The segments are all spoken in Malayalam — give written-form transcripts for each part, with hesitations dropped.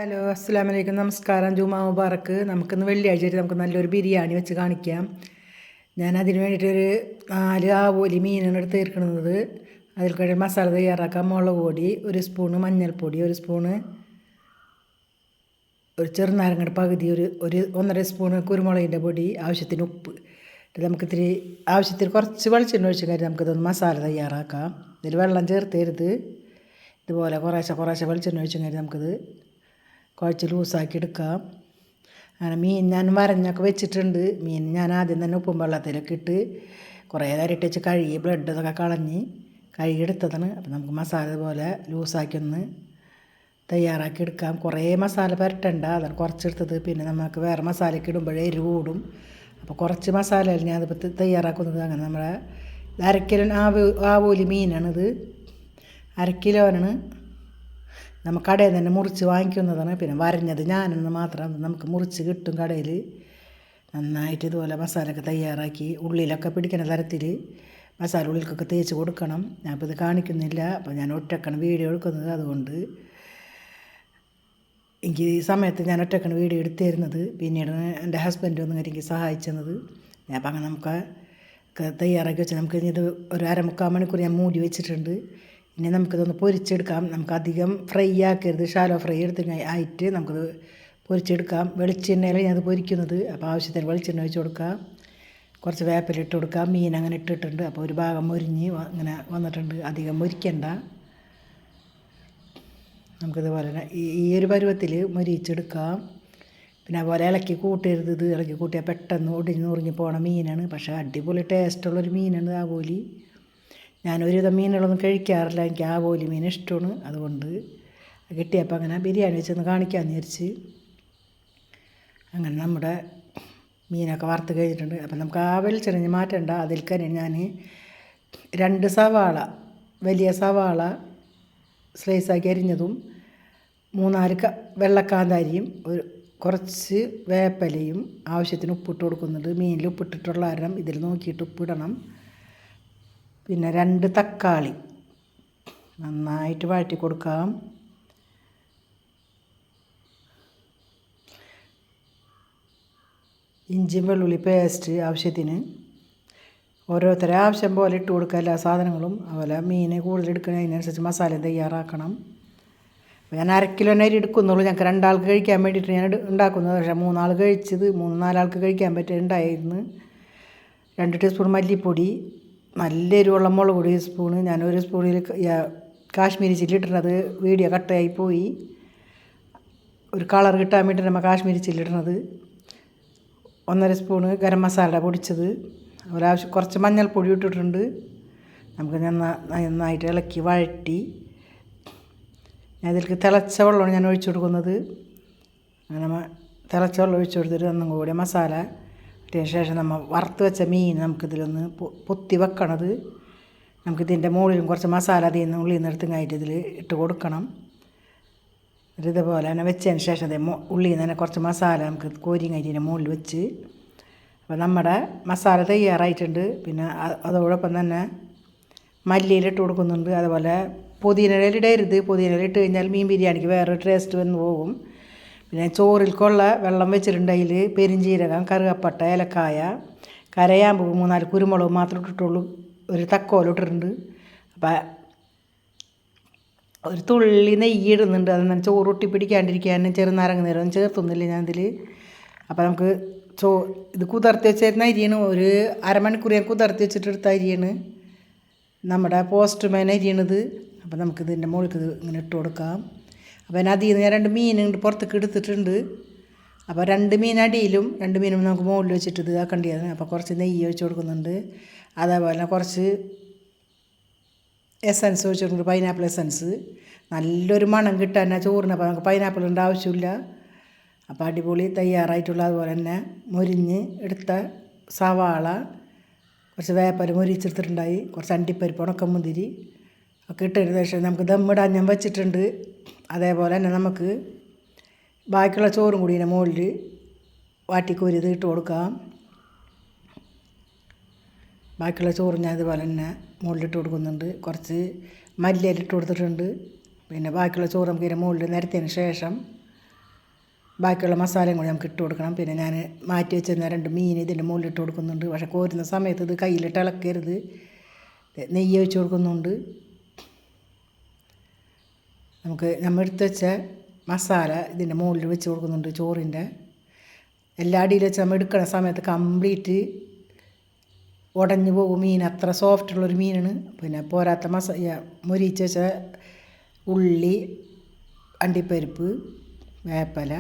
ഹലോ അസ്സലാമു അലൈക്കും നമസ്കാരം. ജുമാ മുബാറക്ക്. നമുക്കിന്ന് വെള്ളിയാഴ്ചയായിട്ട് നമുക്ക് നല്ലൊരു ബിരിയാണി വെച്ച് കാണിക്കാം. ഞാൻ അതിന് വേണ്ടിയിട്ടൊരു 4 ആവോലി മീനാണ് എടുത്ത് തീർക്കുന്നത്. അതിൽ കഴിഞ്ഞ് മസാല തയ്യാറാക്കാം. മുളക് പൊടി 1 സ്പൂണ്, മഞ്ഞൾപ്പൊടി 1 സ്പൂണ്, ഒരു ചെറുനാരങ്ങയുടെ പകുതി, ഒരു 1.5 സ്പൂണ് കുരുമുളകിൻ്റെ പൊടി, ആവശ്യത്തിന് ഉപ്പ്. നമുക്കിത്തിരി ആവശ്യത്തിന് കുറച്ച് വെളിച്ചെണ്ണ ഒഴിച്ച് കഴിഞ്ഞാൽ നമുക്കിതൊന്ന് മസാല തയ്യാറാക്കാം. ഇതിൽ വെള്ളം ചേർത്തരുത്. ഇതുപോലെ കുറേശ്ശെ വെളിച്ചെണ്ണ ഒഴിച്ച് കഴിഞ്ഞാൽ നമുക്കിത് കുഴച്ച് ലൂസാക്കി എടുക്കാം. അങ്ങനെ മീൻ ഞാൻ വരഞ്ഞൊക്കെ വെച്ചിട്ടുണ്ട്. മീൻ ഞാൻ ആദ്യം തന്നെ ഉപ്പും വെള്ളത്തിലൊക്കെ ഇട്ട് കുറേ നേരം ഇട്ട് വെച്ച് കഴുകി ബ്ലഡ് ഇതൊക്കെ കളഞ്ഞ് കഴുകി എടുത്തതാണ്. അപ്പം നമുക്ക് മസാല പോലെ ലൂസാക്കി ഒന്ന് തയ്യാറാക്കി എടുക്കാം. കുറേ മസാല പുരട്ടണ്ട, അതാണ് കുറച്ചെടുത്തത്. പിന്നെ നമുക്ക് വേറെ മസാലയൊക്കെ ഇടുമ്പോഴേ എരിവ് കൂടും. അപ്പോൾ കുറച്ച് മസാലയിൽ ഞാനതിപ്പോൾ തയ്യാറാക്കുന്നത്. അങ്ങനെ നമ്മുടെ 1/2 കിലോ ആവോലി മീനാണിത്. 1/2 കിലോനാണ്. നമുക്ക് കടയിൽ തന്നെ മുറിച്ച് വാങ്ങിക്കുന്നതാണ്. പിന്നെ വരഞ്ഞത് ഞാനെന്ന് മാത്രം നമുക്ക് മുറിച്ച് കിട്ടും കടയിൽ. നന്നായിട്ട് ഇതുപോലെ മസാലയൊക്കെ തയ്യാറാക്കി ഉള്ളിലൊക്കെ പിടിക്കുന്ന തരത്തിൽ മസാല ഉള്ളിലേക്കൊക്കെ തേച്ച് കൊടുക്കണം. ഞാനിപ്പോൾ ഇത് കാണിക്കുന്നില്ല, അപ്പോൾ ഞാൻ ഒറ്റക്കാണ് വീഡിയോ എടുക്കുന്നത്. അതുകൊണ്ട് എനിക്ക് ഈ സമയത്ത് ഞാൻ ഒറ്റക്കാണ് വീഡിയോ എടുത്തു തരുന്നത്. പിന്നീട് എൻ്റെ ഹസ്ബൻഡ് ഒന്നും എനിക്ക് സഹായിച്ചത്. ഞാൻ അപ്പം അങ്ങനെ നമുക്ക് തയ്യാറാക്കി വെച്ചാൽ നമുക്ക് ഇനി ഇത് ഒരു 1/4 മണിക്കൂർ ഞാൻ മൂടി വെച്ചിട്ടുണ്ട്. ഇനി നമുക്കിതൊന്ന് പൊരിച്ചെടുക്കാം. നമുക്കധികം ഫ്രൈ ആക്കരുത്, ഷാലോ ഫ്രൈ ആയിട്ട് നമുക്കത് പൊരിച്ചെടുക്കാം. വെളിച്ചെണ്ണയിൽ ഞാനത് പൊരിക്കുന്നത്. അപ്പോൾ ആവശ്യത്തിന് വെളിച്ചെണ്ണ ഒഴിച്ച് കൊടുക്കാം. കുറച്ച് വേപ്പില ഇട്ട് കൊടുക്കാം. മീൻ അങ്ങനെ ഇട്ടിട്ടുണ്ട്. അപ്പോൾ ഒരു ഭാഗം മൊരിഞ്ഞ് ഇങ്ങനെ വന്നിട്ടുണ്ട്. അധികം മൊരിക്കണ്ട. നമുക്കിതുപോലെ ഈ ഒരു പരുവത്തിൽ മൊരിച്ചെടുക്കാം. പിന്നെ അതുപോലെ ഇളക്കി കൂട്ടരുത്. ഇത് ഇളക്കി കൂട്ടിയാൽ പെട്ടെന്ന് ഒടിഞ്ഞ് പോണ മീനാണ്. പക്ഷേ അടിപൊളി ടേസ്റ്റുള്ളൊരു മീനാണ് ആവോലി. ഞാനൊരുവിധം മീനുകളൊന്നും കഴിക്കാറില്ല. എനിക്ക് ആവോലി മീൻ ഇഷ്ടമാണ്. അതുകൊണ്ട് കിട്ടിയപ്പോൾ അങ്ങനെ ബിരിയാണി വെച്ചൊന്ന് കാണിക്കാമെന്ന് വിചാരിച്ച്. അങ്ങനെ നമ്മുടെ മീനൊക്കെ വറുത്ത് കഴിഞ്ഞിട്ടുണ്ട്. അപ്പം നമുക്ക് ആ വെളിച്ചെണ്ണ മാറ്റണ്ട. അതിൽ തന്നെ ഞാൻ 2 സവാള, വലിയ സവാള സ്ലൈസാക്കി അരിഞ്ഞതും, 3-4 വെള്ളക്കാന്താരിയും, കുറച്ച് വേപ്പിലയും, ആവശ്യത്തിന് ഉപ്പിട്ട് കൊടുക്കുന്നുണ്ട്. മീനിൽ ഉപ്പിട്ടിട്ടുള്ള കാരണം ഇതിൽ നോക്കിയിട്ട് ഉപ്പിടണം. പിന്നെ 2 തക്കാളി നന്നായിട്ട് വഴറ്റി കൊടുക്കാം. ഇഞ്ചി വെള്ളുള്ളി പേസ്റ്റ് ആവശ്യത്തിന്. ഓരോരുത്തരുടെ ആവശ്യം പോലെ ഇട്ട് കൊടുക്കുക എല്ലാ സാധനങ്ങളും. അതുപോലെ മീൻ കൂടുതൽ എടുക്കുന്നതിനനുസരിച്ച് മസാല തയ്യാറാക്കണം. അപ്പോൾ ഞാൻ 1/2 കിലോ അരി എടുക്കുന്നുള്ളൂ. ഞങ്ങൾക്ക് 2 ആൾക്ക് കഴിക്കാൻ വേണ്ടിയിട്ട് ഞാൻ ഉണ്ടാക്കുന്നത്. പക്ഷേ 3 ആൾ കഴിച്ചത് 3-4 ആൾക്ക് കഴിക്കാൻ പറ്റുന്നുണ്ടായിരുന്നു. 2 ടീസ്പൂൺ മല്ലിപ്പൊടി, നല്ല എരിവുള്ള മുളക് പൊടി 1 സ്പൂണ്. ഞാൻ 1 സ്പൂണിൽ കാശ്മീരി ചില്ലി ഇട്ടിരുന്നത് വീഡിയോ കട്ടായി പോയി. ഒരു കളർ കിട്ടാൻ വേണ്ടിയിട്ട് നമ്മൾ കാശ്മീരി ചില്ലി ഇടുന്നത്. 1.5 സ്പൂണ് ഗരം മസാല പൊടിച്ചത്. ഒരാവശ്യം കുറച്ച് മഞ്ഞൾപ്പൊടി ഇട്ടിട്ടുണ്ട്. നമുക്ക് നന്നായിട്ട് ഇളക്കി വഴറ്റി അതിലേക്ക് തിളച്ച വെള്ളമാണ് ഞാൻ ഒഴിച്ചു കൊടുക്കുന്നത്. അങ്ങനെ തിളച്ച വെള്ളം ഒഴിച്ചു കൊടുത്തിട്ട് ഒന്നും കൂടി മസാല ഇട്ടതിന് ശേഷം നമ്മൾ വറുത്ത് വെച്ച മീൻ നമുക്കിതിലൊന്ന് പൊത്തി വെക്കണത്. നമുക്കിതിൻ്റെ മുകളിലും കുറച്ച് മസാല അതിൽ നിന്ന് ഉള്ളിൽ നിന്ന് എടുത്തുങ്ങായിട്ട് ഇതിൽ ഇട്ട് കൊടുക്കണം. ഇതുപോലെ തന്നെ വെച്ചതിന് ശേഷം ഉള്ളിൽ നിന്ന് തന്നെ കുറച്ച് മസാല നമുക്ക് കോരിങ്ങായിട്ടിൻ്റെ മുകളിൽ വെച്ച്. അപ്പോൾ നമ്മുടെ മസാല തയ്യാറായിട്ടുണ്ട്. പിന്നെ അതോടൊപ്പം തന്നെ മല്ലിയിലിട്ട് കൊടുക്കുന്നുണ്ട്. അതുപോലെ പുതിനയില ഇടരുത്. പുതിനയില ഇട്ട് കഴിഞ്ഞാൽ മീൻ ബിരിയാണിക്ക് വേറൊരു ടേസ്റ്റ് വന്ന് പോകും. പിന്നെ ചോറിൽക്കുള്ള വെള്ളം വെച്ചിട്ടുണ്ട്. അതിൽ പെരിഞ്ചീരകം, കറുകപ്പട്ട, ഏലക്കായ, കരയാമ്പൂ, 3-4 കുരുമുളക് മാത്രം ഇട്ടിട്ടുള്ളൂ. ഒരു തക്കോലം ഇട്ടിട്ടുണ്ട്. അപ്പം ഒരു തുള്ളി നെയ്യ് ഇടുന്നുണ്ട്. അതെന്നാൽ ചോറ് ഒട്ടി പിടിക്കാണ്ടിരിക്കാൻ ചെറുനാരങ്ങ നീരൊന്നും ചേർത്തൊന്നുമില്ല ഞാൻ ഇതിൽ. അപ്പോൾ നമുക്ക് ഇത് കുതിർത്തി വെച്ചിരുന്ന അരിയാണ്. ഒരു 1/2 മണിക്കൂർ ഞാൻ കുതിർത്തി വെച്ചിട്ടെടുത്ത അരിയാണ്. നമ്മുടെ പോസ്റ്റ്മാൻ അരിയാണിത്. അപ്പോൾ നമുക്കിതിൻ്റെ മുകളിൽ ഇങ്ങനെ ഇട്ട് കൊടുക്കാം. അപ്പോൾ അതിൽ നിന്ന് ഞാൻ 2 മീൻ പുറത്തേക്ക് എടുത്തിട്ടുണ്ട്. അപ്പോൾ 2 മീൻ അടിയിലും 2 മീനും നമുക്ക് മുകളിൽ വെച്ചിട്ട് ഇത് ആക്കേണ്ടതാണ്. അപ്പോൾ കുറച്ച് നെയ്യ് ഒഴിച്ച് കൊടുക്കുന്നുണ്ട്. അതേപോലെ കുറച്ച് എസൻസ് ഒഴിച്ചിട്ടുണ്ട്, പൈനാപ്പിൾ എസൻസ്. നല്ലൊരു മണം കിട്ടാൻ ചോറിന്. അപ്പോൾ നമുക്ക് പൈനാപ്പിളിൻ്റെ ആവശ്യമില്ല. അപ്പോൾ അടിപൊളി തയ്യാറായിട്ടുള്ള. അതുപോലെ തന്നെ മൊരിഞ്ഞ് എടുത്ത സവാള, കുറച്ച് വേപ്പില മൊരിച്ചെടുത്തിട്ടുണ്ടായി, കുറച്ച് അണ്ടിപ്പരിപ്പ്, ഉണക്കമുന്തിരി ഒക്കെ ഇട്ടതിന് ശേഷം നമുക്ക് ദമ്മിടാൻ ഞാൻ വെച്ചിട്ടുണ്ട്. അതേപോലെ തന്നെ നമുക്ക് ബാക്കിയുള്ള ചോറും കൂടി ഇതിൻ്റെ മുകളിൽ വാട്ടിക്കോരി ഇത് ഇട്ട് കൊടുക്കാം. ബാക്കിയുള്ള ചോറ് ഞാൻ ഇതുപോലെ തന്നെ മുകളിലിട്ട് കൊടുക്കുന്നുണ്ട്. കുറച്ച് മല്ലിയില ഇട്ട് കൊടുത്തിട്ടുണ്ട്. പിന്നെ ബാക്കിയുള്ള ചോറ് നമുക്ക് ഇതിൻ്റെ മുകളിൽ നിരത്തിയതിന് ശേഷം ബാക്കിയുള്ള മസാലയും കൂടി നമുക്ക് ഇട്ട് കൊടുക്കണം. പിന്നെ ഞാൻ മാറ്റി വെച്ചിരുന്ന 2 മീൻ ഇതിൻ്റെ മുകളിൽ ഇട്ട് കൊടുക്കുന്നുണ്ട്. പക്ഷേ കോരുന്ന സമയത്ത് ഇത് കയ്യിലിട്ട് ഇളക്കരുത്. നെയ്യ് ഒഴിച്ച് കൊടുക്കുന്നുണ്ട്. നമ്മൾ എടുത്ത് വെച്ച മസാല ഇതിൻ്റെ മുകളിൽ വെച്ച് കൊടുക്കുന്നുണ്ട്. ചോറിൻ്റെ എല്ലാ അടിയിൽ വെച്ച് നമ്മൾ എടുക്കുന്ന സമയത്ത് കംപ്ലീറ്റ് ഉടഞ്ഞു പോകും മീൻ. അത്ര സോഫ്റ്റുള്ളൊരു മീനാണ്. പിന്നെ പോരാത്ത മൊരിച്ച് വെച്ച ഉള്ളി, അണ്ടിപ്പരിപ്പ്, വേപ്പില,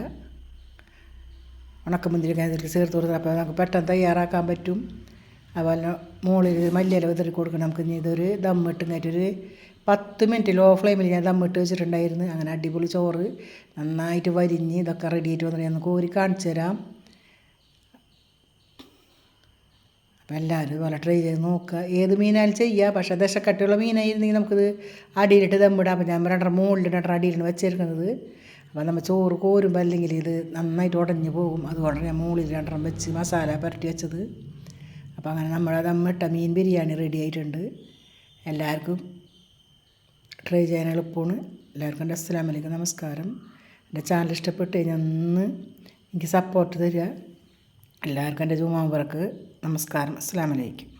ഉണക്കമുന്തിരിക്ക ഇതിൽ ചേർത്ത് കൊടുത്താൽ അപ്പോൾ നമുക്ക് പെട്ടെന്ന് തയ്യാറാക്കാൻ പറ്റും. അതുപോലെ മുകളിൽ മല്ലിയില വിതറി കൊടുക്കണം. നമുക്ക് ഇനി ഇതൊരു ദമ്മിട്ട് കഴിഞ്ഞിട്ടൊരു 10 മിനിറ്റ് ലോ ഫ്ലെയിമിൽ ഞാൻ ദമ്മിട്ട് വെച്ചിട്ടുണ്ടായിരുന്നു. അങ്ങനെ അടിപൊളി ചോറ് നന്നായിട്ട് വരിഞ്ഞ് ഇതൊക്കെ റെഡി ആയിട്ട് വന്നിട്ട് ഞാൻ കോരി കാണിച്ചു തരാം. അപ്പോൾ എല്ലാവരും ഇതുപോലെ ട്രൈ ചെയ്ത് നോക്കുക. ഏത് മീനായാലും ചെയ്യുക. പക്ഷേ ദശക്കട്ടിയുള്ള മീനായിരുന്നെങ്കിൽ നമുക്കിത് അടിയിലിട്ട് ദമ്മിടാം. അപ്പോൾ ഞാൻ 2 മുകളിൽ 2 അടിയിലാണ് വെച്ചിരിക്കുന്നത്. അപ്പോൾ നമ്മൾ ചോറ് കോരുമ്പോൾ അല്ലെങ്കിൽ ഇത് നന്നായിട്ട് ഉടഞ്ഞു പോകും. അതുകൊണ്ട് ഞാൻ മുകളിൽ 2 വെച്ച് മസാല പുരട്ടി വെച്ചത്. അപ്പോൾ അങ്ങനെ നമ്മുടെ ദമ്മിട്ട മീൻ ബിരിയാണി റെഡി ആയിട്ടുണ്ട്. എല്ലാവർക്കും ട്രൈ ചെയ്യാൻ എളുപ്പമാണ്. എല്ലാവർക്കും എൻ്റെ അസ്സലാമു അലൈക്കും, നമസ്കാരം. എൻ്റെ ചാനൽ ഇഷ്ടപ്പെട്ട് കഴിഞ്ഞാൽ ഒന്ന് എനിക്ക് സപ്പോർട്ട് തരിക. എല്ലാവർക്കും എൻ്റെ ജുമാ മുബറക്ക്, നമസ്കാരം, അസ്സലാമു അലൈക്കും.